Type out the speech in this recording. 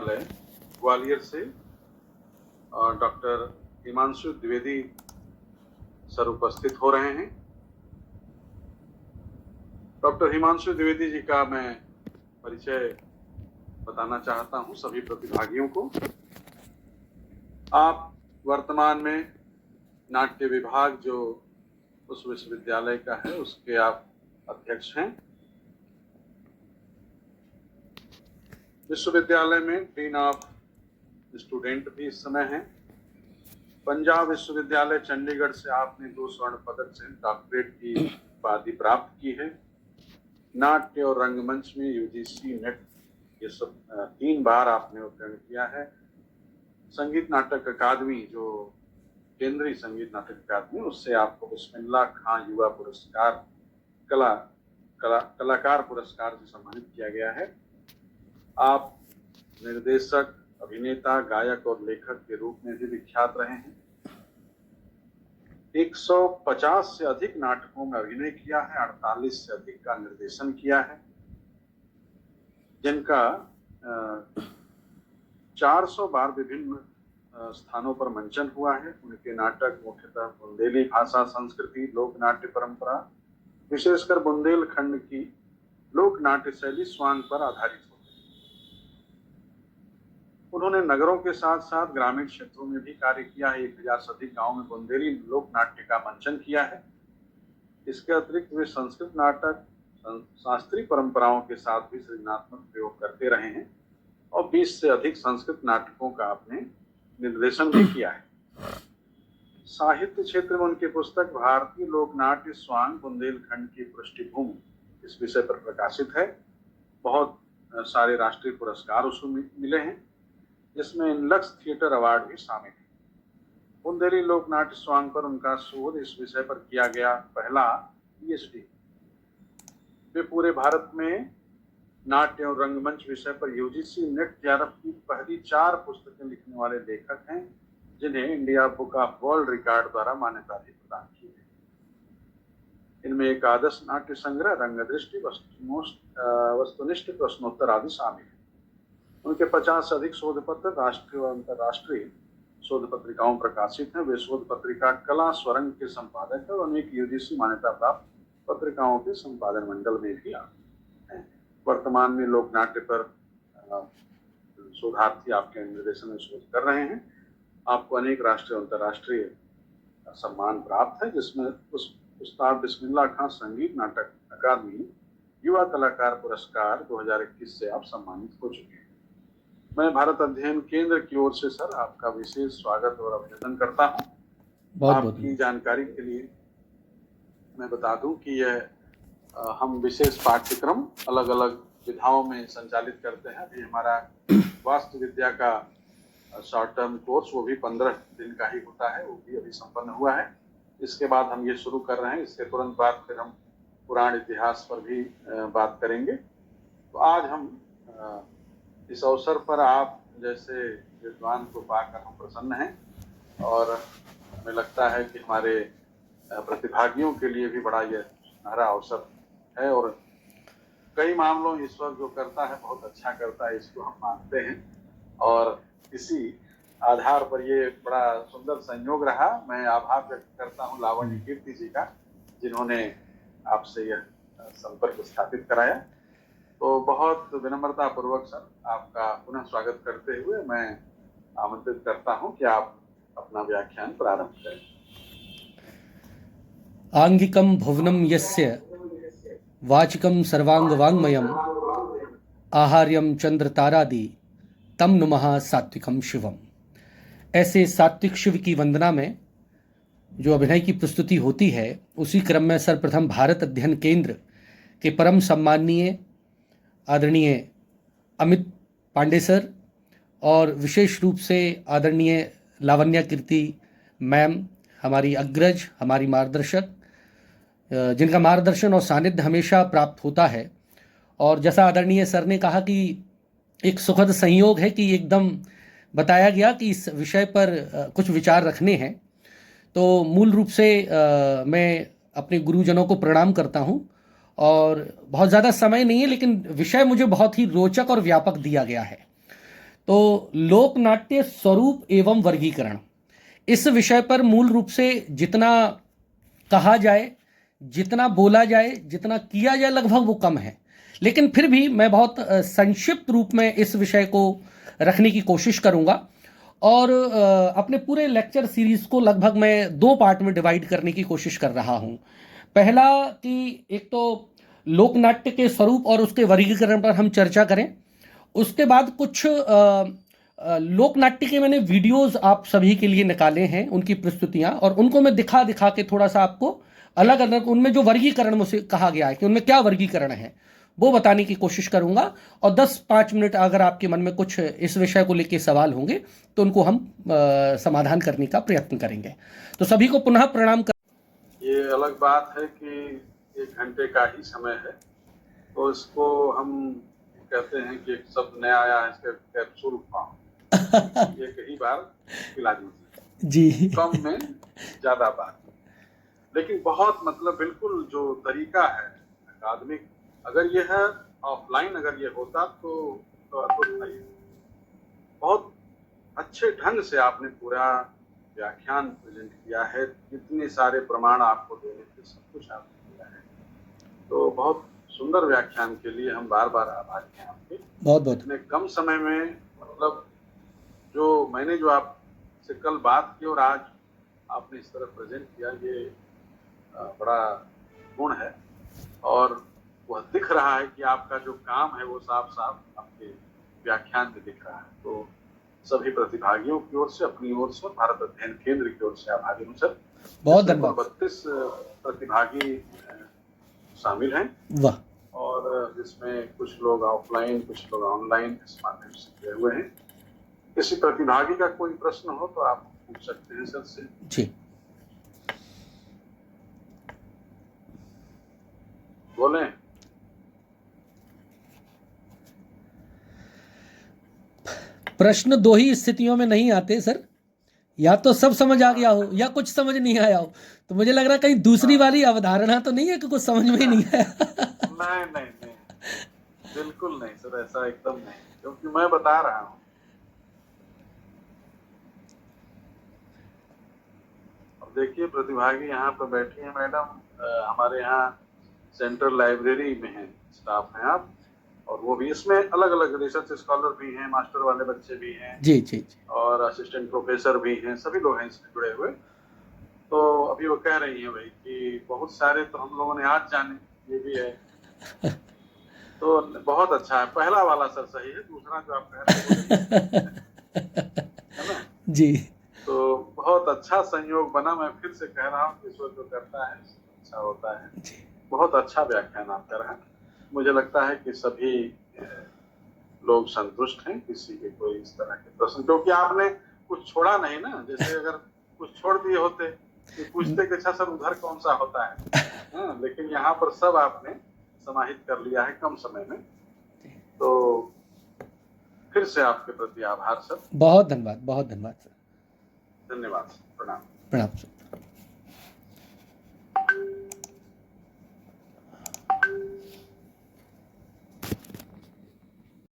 विश्वविद्यालय ग्वालियर से doctor Himanshu Dwivedi sir उपस्थित हो रहे हैं। डॉक्टर हिमांशु द्विवेदी जी का मैं परिचय बताना चाहता हूं सभी प्रतिभागियों को। आप वर्तमान में नाट्य विभाग जो उस विश्वविद्यालय का है उसके आप अध्यक्ष हैं। विश्वविद्यालय में डीन ऑफ स्टूडेंट भी इस समय हैं। पंजाब विश्वविद्यालय चंडीगढ़ से आपने 2 स्वर्ण पदक से डॉक्टरेट की उपाधि प्राप्त की है। नाट्य और रंगमंच में यूजीसी नेट ये सब 3 बार आपने उत्तीर्ण किया है। संगीत नाटक अकादमी जो केंद्रीय संगीत नाटक अकादमी उससे आपको बिस्मिल्लाह खां युवा पुरस्कार कलाकार पुरस्कार से सम्मानित किया गया है। आप निर्देशक, अभिनेता, गायक और लेखक के रूप में भी विख्यात रहे हैं। 150 से अधिक नाटकों में अभिनय किया है, 48 से अधिक का निर्देशन किया है, जिनका 400 बार विभिन्न स्थानों पर मंचन हुआ है। उनके नाटक मुख्यतः बुंदेली भाषा, संस्कृति, लोक नाट्य परंपरा, विशेषकर बुंदेलखंड की लोक नाट्य शैली स्वांग पर आधारित होते हैं। उन्होंने नगरों के साथ साथ ग्रामीण क्षेत्रों में भी कार्य किया है। 1000 से अधिक गाँव में बुंदेली लोक नाट्य का मंचन किया है। इसके अतिरिक्त वे संस्कृत नाटक शास्त्रीय परंपराओं के साथ भी सृजनात्मक प्रयोग करते रहे हैं और 20 से अधिक संस्कृत नाटकों का आपने निर्देशन भी किया है। साहित्य क्षेत्र में उनकी पुस्तक भारतीय लोकनाट्य स्वांग बुंदेलखंड की पृष्ठभूमि इस विषय पर प्रकाशित है। बहुत सारे राष्ट्रीय पुरस्कार उसको मिले हैं, जिसमें इनलक्स थिएटर अवार्ड भी शामिल है। बुंदेली लोकनाट्य स्वांग पर उनका शोध इस विषय पर किया गया पहला पीएचडी। वे पूरे भारत में नाट्य और रंगमंच विषय पर यूजीसी नेट JRF की पहली 4 पुस्तकें लिखने वाले लेखक हैं, जिन्हें India book of world record द्वारा मान्यता भी प्रदान की गई। इनमें एक आदर्श नाट्य संग्रह, रंगदृष्टि, वस्तुनिष्ठ प्रश्नोत्तर आदि शामिल है। उनके 50 से अधिक शोध पत्र राष्ट्रीय और अंतर्राष्ट्रीय शोध पत्रिकाओं प्रकाशित हैं। वे शोध पत्रिका कला स्वरंग के संपादक है और अनेक यूजीसी मान्यता प्राप्त पत्रिकाओं के संपादन मंडल में भी हैं। वर्तमान में लोक नाट्य पर शोधार्थी आपके निर्देशन में शोध कर रहे हैं। आपको अनेक राष्ट्रीय और अंतर्राष्ट्रीय सम्मान प्राप्त है, जिसमें उस्ताद बिस्मिल्लाह खां संगीत नाटक अकादमी युवा कलाकार पुरस्कार 2021 से आप सम्मानित हो चुके हैं। मैं भारत अध्ययन केंद्र की ओर से सर आपका विशेष स्वागत और अभिनंदन करता हूँ। आपकी जानकारी के लिए मैं बता दूं कि यह हम विशेष पाठ्यक्रम अलग अलग विधाओं में संचालित करते हैं। अभी हमारा वास्तु विद्या का शॉर्ट टर्म कोर्स वो भी 15 दिन का ही होता है, वो भी अभी संपन्न हुआ है। इसके बाद हम ये शुरू कर रहे हैं। इसके तुरंत बाद फिर हम पुराण इतिहास पर भी बात करेंगे। तो आज हम इस अवसर पर आप जैसे विद्वान को पाकर हम प्रसन्न हैं और हमें लगता है कि हमारे प्रतिभागियों के लिए भी बड़ा यह सुनहरा अवसर है और कई मामलों में ईश्वर जो करता है बहुत अच्छा करता है, इसको हम मानते हैं और इसी आधार पर ये बड़ा सुंदर संयोग रहा। मैं आभार व्यक्त करता हूँ लावण्य कीर्ति जी का, जिन्होंने आपसे यह संपर्क स्थापित कराया। तो बहुत विनम्रता पूर्वक सर आपका पुनः स्वागत करते हुए मैं आमंत्रित करता हूँ कि आप अपना व्याख्यान प्रारंभ करें। आंगिकं भुवनं यस्य वाचिकं सर्वांग वाङ्मयम् आहार्यं चंद्र तारादि तम नुमः सात्विकम शिवम। ऐसे सात्विक शिव की वंदना में जो अभिनय की प्रस्तुति होती है, उसी क्रम में सर्वप्रथम भारत अध्ययन केंद्र के परम सम्माननीय आदरणीय अमित पांडे सर और विशेष रूप से आदरणीय लावण्य कीर्ति मैम, हमारी अग्रज, हमारी मार्गदर्शक, जिनका मार्गदर्शन और सानिध्य हमेशा प्राप्त होता है। और जैसा आदरणीय सर ने कहा कि एक सुखद संयोग है कि एकदम बताया गया कि इस विषय पर कुछ विचार रखने हैं। तो मूल रूप से मैं अपने गुरुजनों को प्रणाम करता हूं और बहुत ज़्यादा समय नहीं है, लेकिन विषय मुझे बहुत ही रोचक और व्यापक दिया गया है। तो लोक नाट्य स्वरूप एवं वर्गीकरण, इस विषय पर मूल रूप से जितना कहा जाए, जितना बोला जाए, जितना किया जाए लगभग वो कम है, लेकिन फिर भी मैं बहुत संक्षिप्त रूप में इस विषय को रखने की कोशिश करूंगा और अपने पूरे लेक्चर सीरीज को लगभग मैं 2 पार्ट में डिवाइड करने की कोशिश कर रहा हूं। पहला कि एक तो लोकनाट्य के स्वरूप और उसके वर्गीकरण पर हम चर्चा करें, उसके बाद कुछ लोकनाट्य के मैंने वीडियोस आप सभी के लिए निकाले हैं, उनकी प्रस्तुतियां, और उनको मैं दिखा दिखा के थोड़ा सा आपको अलग अलग उनमें जो वर्गीकरण मुझसे कहा गया है कि उनमें क्या वर्गीकरण है वो बताने की कोशिश करूंगा। और 10-5 मिनट अगर आपके मन में कुछ इस विषय को लेकर सवाल होंगे तो उनको हम समाधान करने का प्रयत्न करेंगे। तो सभी को पुनः प्रणाम कर। ये अलग बात है कि 1 घंटे का ही समय है, तो इसको हम कहते हैं कि एक शब्द नया आया है, इसका कैप्सूल फॉर्म। एक ही बार पिला दीजिए जी, कम में ज्यादा बात, लेकिन बहुत मतलब बिल्कुल जो तरीका है अकादमिक, अगर ये है ऑफलाइन, अगर ये होता तो अद्भुत था। ये बहुत अच्छे ढंग से आपने पूरा व्याख्यान प्रेजेंट किया है, इतने सारे प्रमाण आपको देने थे, सब कुछ आपने किया है, तो बहुत सुंदर व्याख्यान के लिए हम बार बार आभारी हैं आपके। बहुत बहुत इतने कम समय में मतलब जो मैंने जो आपसे कल बात की और आज आपने इस तरह प्रेजेंट किया, ये बड़ा गुण है और वह दिख रहा है कि आपका जो काम है वो साफ साफ आपके व्याख्यान में दिख रहा है। तो सभी प्रतिभागियों की ओर से, अपनी ओर से, भारत अध्ययन केंद्र की ओर से आभारी हूँ सर। बहुत धन्यवाद। 32 प्रतिभागी शामिल हैं, वाह। और जिसमें कुछ लोग ऑफलाइन, कुछ लोग ऑनलाइन इस माध्यम से जुड़े हुए हैं। किसी प्रतिभागी का कोई प्रश्न हो तो आप पूछ सकते हैं सर से। जी, बोलें। प्रश्न 2 ही स्थितियों में नहीं आते सर, या तो सब समझ आ गया हो या कुछ समझ नहीं आया हो। तो मुझे लग रहा है कहीं दूसरी वाली अवधारणा तो नहीं है कि कुछ समझ में ही नहीं आया। नहीं, बिल्कुल नहीं सर, ऐसा एकदम नहीं, क्योंकि मैं बता रहा हूँ। अब देखिए प्रतिभागी यहाँ पर बैठी हैं मैडम, हमारे यहाँ सेंट्रल लाइब्रेरी में है, स्टाफ हैं आप, और वो भी इसमें अलग अलग रिसर्च स्कॉलर भी हैं, मास्टर वाले बच्चे भी हैं, जी जी जी, और असिस्टेंट प्रोफेसर भी हैं, सभी लोग हैं इसमें जुड़े हुए। तो अभी वो कह रही हैं भाई कि बहुत सारे तो हम लोगों ने आज जाने, ये भी है। तो बहुत अच्छा है, पहला वाला सर सही है, दूसरा जो आप कह रहे है ना जी। तो बहुत अच्छा संयोग बना। मैं फिर से कह रहा हूँ, ईश्वर जो करता है अच्छा होता है। जी, बहुत अच्छा व्याख्यान आप कर रहे हैं, मुझे लगता है कि सभी लोग संतुष्ट हैं। किसी के कोई इस तरह के प्रश्न, क्योंकि आपने कुछ छोड़ा नहीं ना, जैसे अगर कुछ छोड़ दिए होते तो पूछते कि अच्छा सर उधर कौन सा होता है, लेकिन यहाँ पर सब आपने समाहित कर लिया है कम समय में। तो फिर से आपके प्रति आभार सर। बहुत धन्यवाद, बहुत धन्यवाद सर। धन्यवाद सर, प्रणाम। प्रणाम सर।